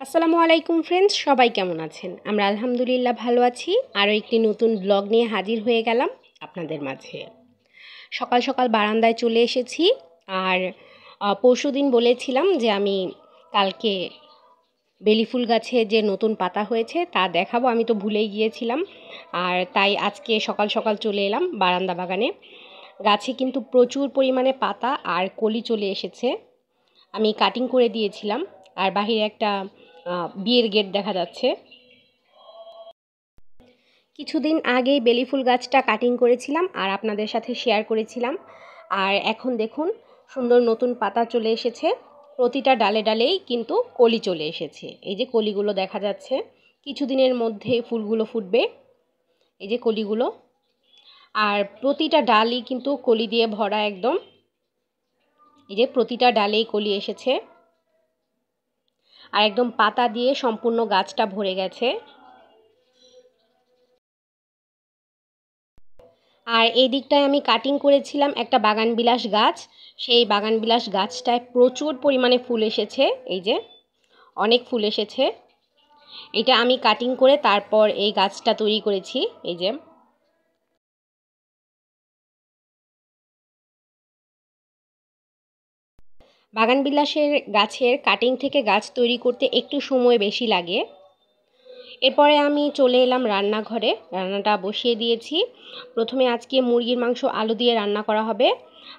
আসসালামু আলাইকুম ফ্রেন্ডস, সবাই কেমন আছেন? আমরা আলহামদুলিল্লাহ ভালো আছি। আরও একটি নতুন ব্লগ নিয়ে হাজির হয়ে গেলাম আপনাদের মাঝে। সকাল সকাল বারান্দায় চলে এসেছি। আর পরশুদিন বলেছিলাম যে আমি কালকে বেলি ফুল গাছে যে নতুন পাতা হয়েছে তা দেখাবো, আমি তো ভুলেই গিয়েছিলাম। আর তাই আজকে সকাল সকাল চলে এলাম বারান্দা বাগানে। গাছে কিন্তু প্রচুর পরিমাণে পাতা আর কলি চলে এসেছে। আমি কাটিং করে দিয়েছিলাম। আর বাহিরে একটা বিয়ের গেট দেখা যাচ্ছে। কিছুদিন আগেই বেলি ফুল গাছটা কাটিং করেছিলাম আর আপনাদের সাথে শেয়ার করেছিলাম। আর এখন দেখুন সুন্দর নতুন পাতা চলে এসেছে। প্রতিটা ডালে ডালেই কিন্তু কলি চলে এসেছে। এই যে কলিগুলো দেখা যাচ্ছে, কিছুদিনের মধ্যে ফুলগুলো ফুটবে। এই যে কলিগুলো, আর প্রতিটা ডালই কিন্তু কলি দিয়ে ভরা একদম। এই যে প্রতিটা ডালেই কলি এসেছে আর একদম পাতা দিয়ে সম্পূর্ণ গাছটা ভরে গেছে। আর এই দিকটায় আমি কাটিং করেছিলাম একটা বাগানবিলাস গাছ। সেই বাগানবিলাস গাছটায় প্রচুর পরিমাণে ফুল এসেছে। এই যে অনেক ফুল এসেছে। এটা আমি কাটিং করে তারপর এই গাছটা তৈরি করেছি। এই যে বাগানবিলাসের গাছের কাটিং থেকে গাছ তৈরি করতে একটু সময় বেশি লাগে। এরপরে আমি চলে এলাম রান্নাঘরে, রান্নাটা বসিয়ে দিয়েছি। প্রথমে আজকে মুরগির মাংস আলু দিয়ে রান্না করা হবে।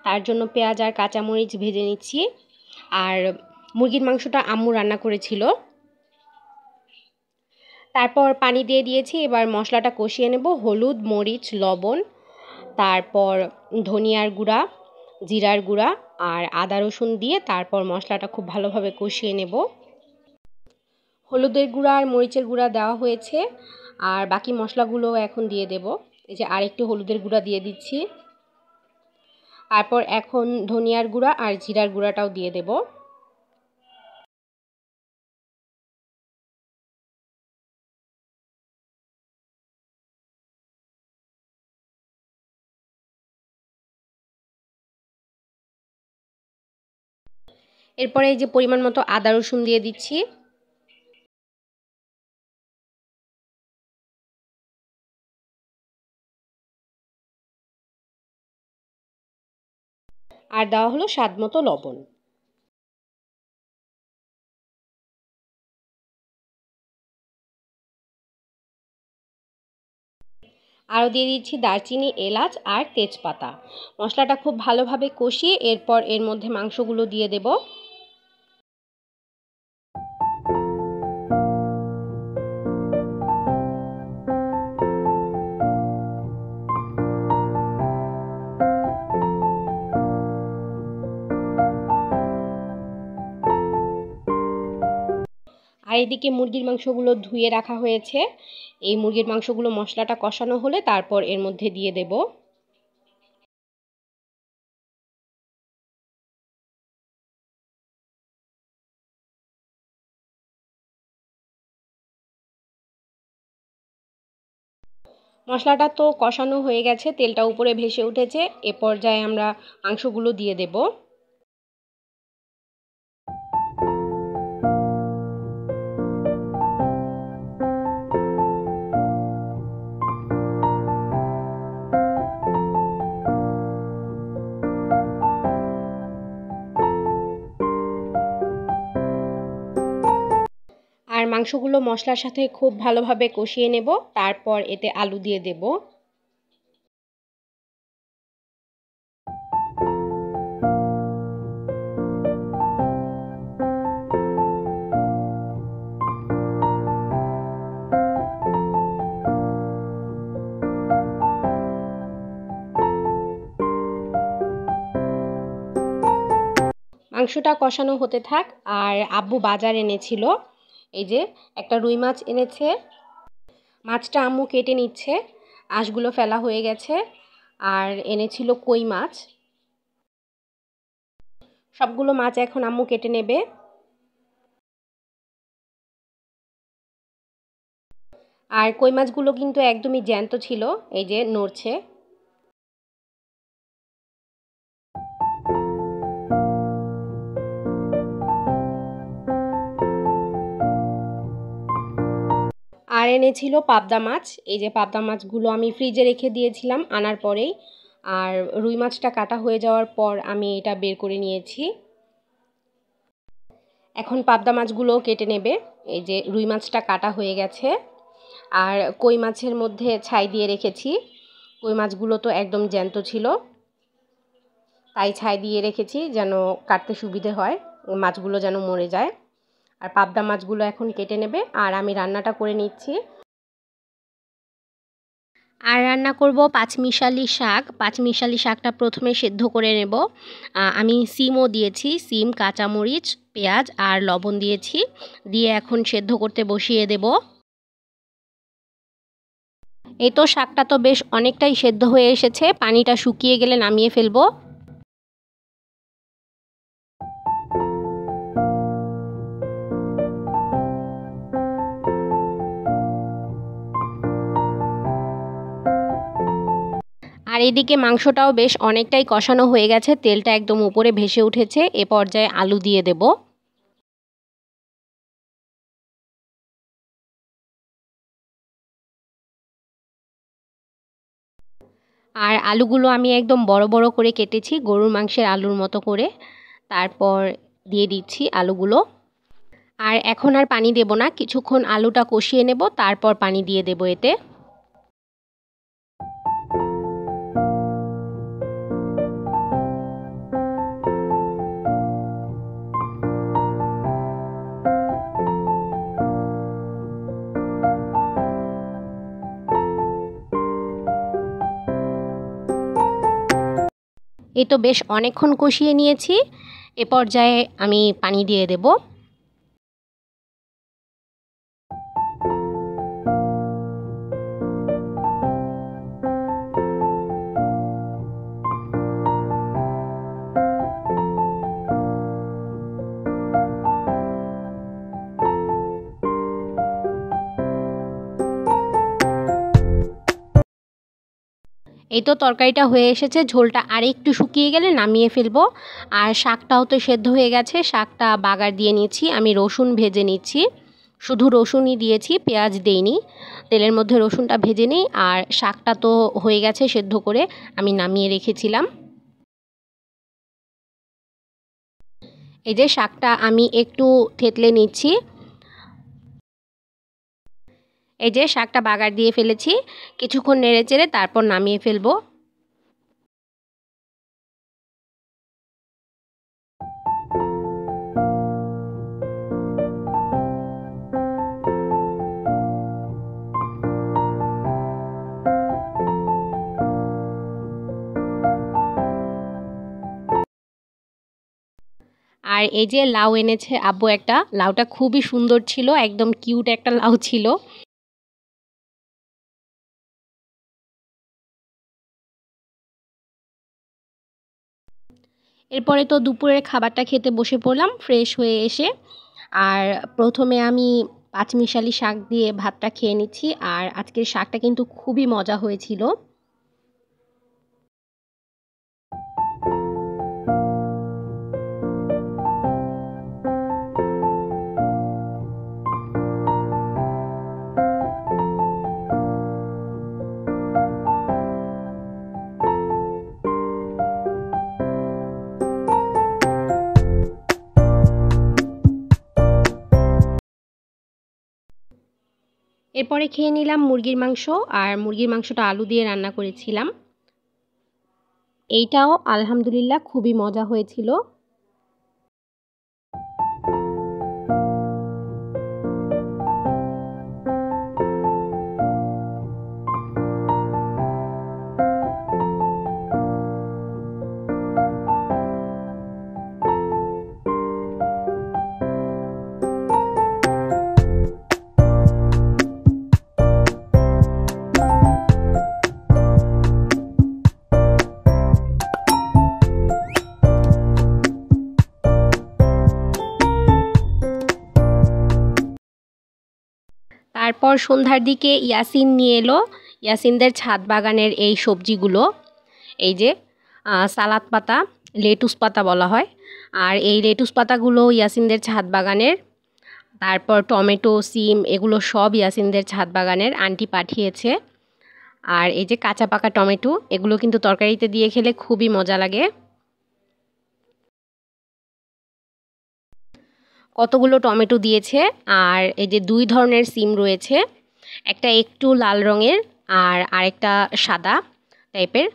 তার জন্য পেঁয়াজ আর কাঁচামরিচ ভেজে নিচ্ছি। আর মুরগির মাংসটা আম্মু রান্না করেছিল। তারপর পানি দিয়ে দিয়েছি। এবার মশলাটা কষিয়ে নেব। হলুদ, মরিচ, লবণ, তারপর ধনিয়ার গুঁড়া, জিরার গুঁড়া আর আদা রসুন দিয়ে তারপর মশলাটা খুব ভালোভাবে কষিয়ে নেব। হলুদের গুঁড়া আর মরিচের গুঁড়া দেওয়া হয়েছে, আর বাকি মশলাগুলো এখন দিয়ে দেব। এই যে আরেকটু হলুদের গুঁড়া দিয়ে দিচ্ছি। তারপর এখন ধনিয়ার গুঁড়া আর জিরার গুঁড়াটাও দিয়ে দেব। এরপরে এই যে পরিমাণ মতো আদা রসুন দিয়ে দিচ্ছি। আর দেওয়া হলো স্বাদ মতো লবণ। আরও দিয়ে দিচ্ছি দারচিনি, এলাচ আর তেজপাতা। মশলাটা খুব ভালোভাবে কষিয়ে এরপর এর মধ্যে মাংসগুলো দিয়ে দেব। আর এদিকে মুরগির মাংসগুলো ধুয়ে রাখা হয়েছে। এই মুরগির মাংসগুলো মশলাটা কষানো হলে তারপর এর মধ্যে দিয়ে দেব। মশলাটা তো কষানো হয়ে গেছে, তেলটা উপরে ভেসে উঠেছে। এ পর্যায়ে আমরা মাংসগুলো দিয়ে দেব। আর মাংসগুলো মশলার সাথে খুব ভালোভাবে কষিয়ে নেব। তারপর এতে আলু দিয়ে দেব। মাংসটা কষানো হতে থাক। আর আব্বু বাজার এনেছিল। এই যে একটা রুই মাছ এনেছে। মাছটা আম্মু কেটে নিচ্ছে, আঁশগুলো ফেলা হয়ে গেছে। আর এনেছিল কই মাছ। সবগুলো মাছ এখন আম্মু কেটে নেবে। আর কই মাছগুলো কিন্তু একদমই জ্যান্ত ছিল। এই যে নড়ছে। আর এনেছিল পাবদা মাছ। এই যে পাবদা মাছগুলো আমি ফ্রিজে রেখে দিয়েছিলাম আনার পরেই, আর রুই মাছটা কাটা হয়ে যাওয়ার পর আমি এটা বের করে নিয়েছি। এখন পাবদা মাছগুলো কেটে নেবে। এই যে রুই মাছটা কাটা হয়ে গেছে, আর কই মাছের মধ্যে ছাই দিয়ে রেখেছি। কই মাছগুলো তো একদম জ্যান্ত ছিল, তাই ছাই দিয়ে রেখেছি যেন কাটতে সুবিধে হয়, মাছগুলো যেন মরে যায়। আর পাবদা মাছগুলো এখন কেটে নেবে, আর আমি রান্নাটা করে নিচ্ছি। আর রান্না করব পাঁচমিশালি শাক। পাঁচমিশালি শাকটা প্রথমে সেদ্ধ করে নেব। আমি সিমও দিয়েছি, সিম, কাঁচামরিচ, পেঁয়াজ আর লবণ দিয়েছি, দিয়ে এখন সেদ্ধ করতে বসিয়ে দেব। এই তো শাকটা তো বেশ অনেকটাই সেদ্ধ হয়ে এসেছে, পানিটা শুকিয়ে গেলে নামিয়ে ফেলবো। আর এদিকে মাংসটাও বেশ অনেকটাই কষানো হয়ে গেছে, তেলটা একদম উপরে ভেসে উঠেছে। এ পর্যায়ে আলু দিয়ে দেব। আর আলুগুলো আমি একদম বড় বড় করে কেটেছি, গরুর মাংসের আলুর মতো করে। তারপর দিয়ে দিচ্ছি আলুগুলো। আর এখন আর পানি দেব না, কিছুক্ষণ আলুটা কষিয়ে নেব, তারপর পানি দিয়ে দেব এতে। এই তো বেশ অনেকক্ষণ কষিয়ে নিয়েছি, এ পর্যায়ে আমি পানি দিয়ে দেব। এই তো তরকারিটা হয়ে এসেছে, ঝোলটা আর একটু শুকিয়ে গেলে নামিয়ে ফেলবো। আর শাকটাও তো সেদ্ধ হয়ে গেছে, শাকটা বাগার দিয়ে নিচ্ছি। আমি রসুন ভেজে নিচ্ছি, শুধু রসুনই দিয়েছি, পেঁয়াজ দেইনি। তেলের মধ্যে রসুনটা ভেজে নিই। আর শাকটা তো হয়ে গেছে সেদ্ধ করে, আমি নামিয়ে রেখেছিলাম। এই যে শাকটা আমি একটু থেতলে নিচ্ছি। এই যে শাকটা বাগার দিয়ে ফেলেছি, কিছুক্ষণ নেড়ে চেড়ে তারপর নামিয়ে ফেলবো। আর এই যে লাউ এনেছে আব্বু একটা, লাউটা খুবই সুন্দর ছিল, একদম কিউট একটা লাউ ছিল। এরপরে তো দুপুরের খাবারটা খেতে বসে পড়লাম ফ্রেশ হয়ে এসে। আর প্রথমে আমি পাঁচমিশালি শাক দিয়ে ভাতটা খেয়ে নিচ্ছি। আর আজকের শাকটা কিন্তু খুবই মজা হয়েছিল। এরপরে খেয়ে নিলাম মুরগির মাংস। আর মুরগির মাংসটা আলু দিয়ে রান্না করেছিলাম, এইটাও আলহামদুলিল্লাহ খুবই মজা হয়েছিল। তারপর সন্ধ্যার দিকে ইয়াসিন নিয়ে এলো ইয়াসিনদের ছাদ বাগানের এই সবজিগুলো। এই যে সালাদ পাতা, লেটুস পাতা বলা হয়। আর এই লেটুস পাতাগুলো ইয়াসিনদের ছাদ বাগানের। তারপর টমেটো, সিম এগুলো সব ইয়াসিনদের ছাদ বাগানের আন্টি পাঠিয়েছে। আর এই যে কাঁচা পাকা টমেটো, এগুলো কিন্তু তরকারিতে দিয়ে খেলে খুবই মজা লাগে। কতগুলো টমেটো দিয়েছে। আর এই যে 2 ধরনের সিম রয়েছে, একটা একটু লাল রঙের আর আরেকটা সাদা টাইপের।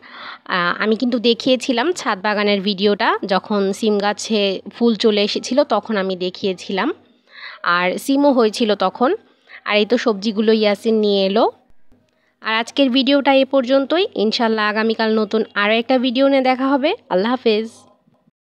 আমি কিন্তু দেখিয়েছিলাম ছাদ বাগানের ভিডিওটা, যখন সিম গাছে ফুল চলে এসেছিল তখন আমি দেখিয়েছিলাম, আর সিমও হয়েছিল তখন। আর এই তো সবজিগুলো ইয়াসিন নিয়ে এলো। আর আজকের ভিডিওটা এ পর্যন্তই। ইনশাল্লাহ আগামীকাল নতুন আরও একটা ভিডিও নিয়ে দেখা হবে। আল্লাহ হাফেজ।